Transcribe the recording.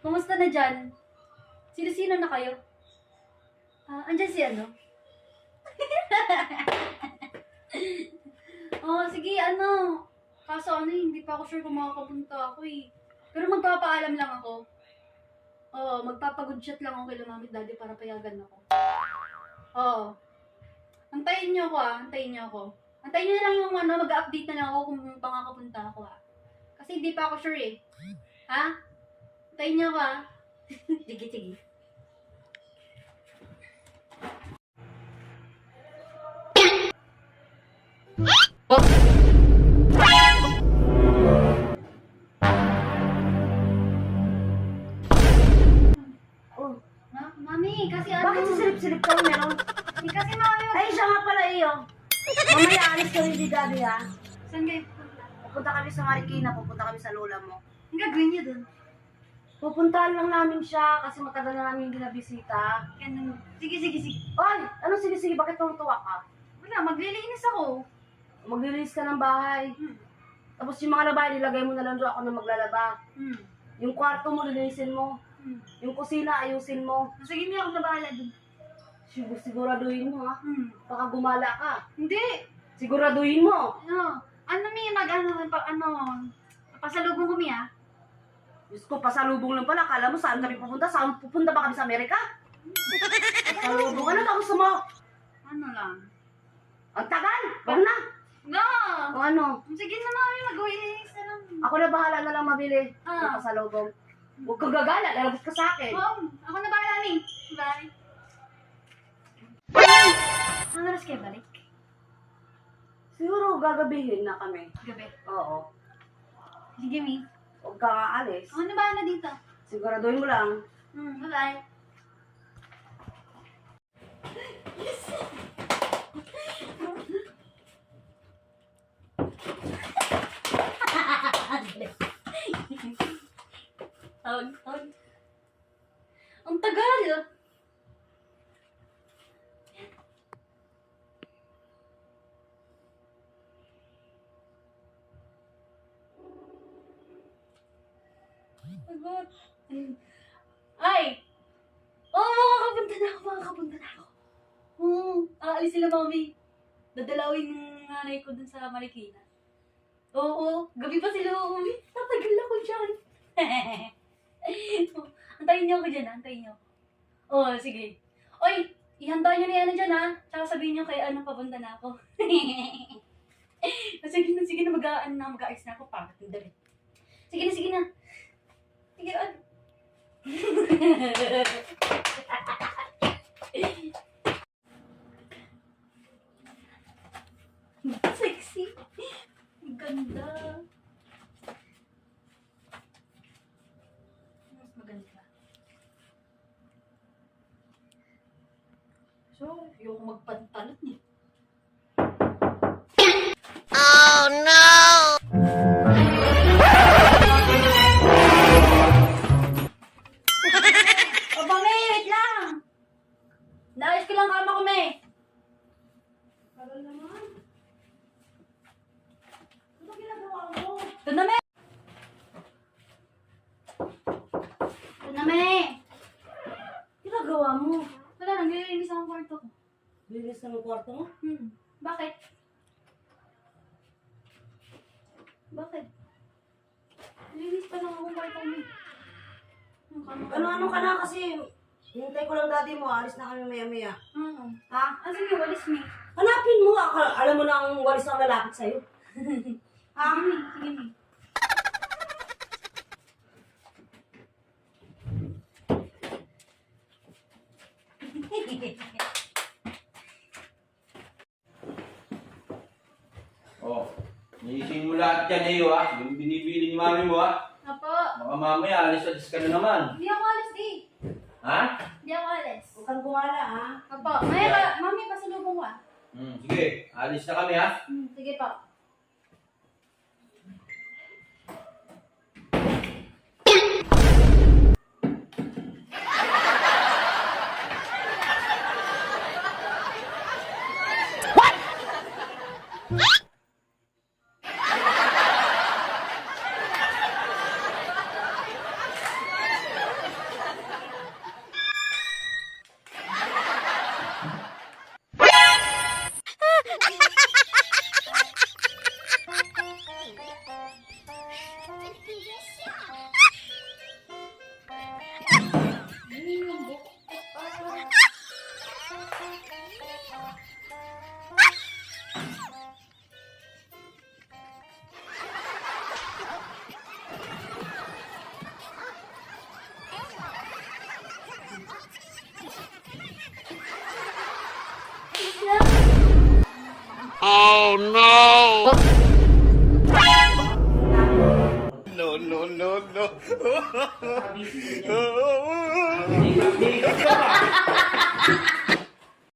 Kumusta na dyan? Sino-sino na kayo? Andyan si ano? Sige, ano. Kaso hindi pa ako sure kung makakapunta ako eh. Pero magpapaalam lang ako. Magpapagood chat lang ako kay mami at daddy para payagan ako. Antayin niyo ako antayin niyo ako. Antayin niyo na lang yung mag-update na lang ako kung makakapunta ako Kasi hindi pa ako sure eh. Antayin niyo ako Sige. Mami, kasi Bakit sisilip-silip ka meron? Kasi mami, Ay, siya nga pala iyo. Mamaya alis kami ni Daddy ha. Saan kayo? Pupunta kami sa Marikina, pupunta kami sa lola mo. Ang gagawin niyo dun? Pupuntahan lang namin siya kasi matagal na namin hindi nabisita. Sige. Ay, ano sige, bakit tuwa ka? Wala, maglilinis ako. Maglilinis ka ng bahay. Tapos yung mga labahin, nilagay mo na lang doon ako na maglalaba. Yung kwarto mo, lilinisin mo. Yung kusina, ayusin mo. Sige, may ako na bahala dun. Siguraduhin mo ha. Baka gumala ka. Hindi. Siguraduhin mo. Pasalubong kami Diyos ko, pasalubong lang pala. Kala mo saan kami pupunta? Saan pupunta ba kami sa Amerika? Pasalubong. Ano ba gusto mo? Ano lang? Ang tagal! Huwag na! No! O ano? Sige na mami, mag-uwilis na lang. Ako na bahala na lang mabili. Ng pasalubong. Huwag kang gagala. Lalabas ka sa akin. Ako na bahala ni. Bye. Ang oras kayo balik? Siguro gagabihin na kami. Gabi. Oo. Sige, Mi. Huwag kang aalis. Ako na bahala dito. Siguraduhin mo lang. Bye-bye. Ang tagal! Tagal. Ay! Makakapunta na ako. Aalis sila, mami. Dadalawin yung nanay ko dun sa Marikina. Gabi pa sila uuwi. Tatagal ako dyan. Antayin niyo ako dyan, antayin niyo. Sige. Oy, ihanda niyo na yan dyan, Tsaka sabihin niyo kay papunta na ako. Sige na, mag-aayos na ako. Pangat yung damit. Sige na. Sige, sexy. Ganda. Mas maganda. So, yung magpantalon eh. Oh no! Mami, wait lang! Naayos ko lang kama ko, me. Tagal naman. Ano ginagawa mo? Ito na, me! Ginagawa mo. Wala, naglilinis ang kwarto ko. Linis na ng kwarto mo? Bakit? Bakit? Nilinis pa lang akong kwarto mo. Ano ka na kasi hintay ko lang daddy mo, alis na kami maya-maya. Ha? Sige, walis me. Hanapin mo, alam mo na ang walis ang lalapit sa'yo. Sige, me. Niising mo lahat yan yung binibili ni mami mo Apo. Baka mamaya, alis-alis ka na naman. Hindi ako alis, di. Ha? Hindi ako alis. Huwag kang gumala, ha? Apo. Mami, pasalubong ko Sige, alis na kami Sige po. no. Hindi ka ba?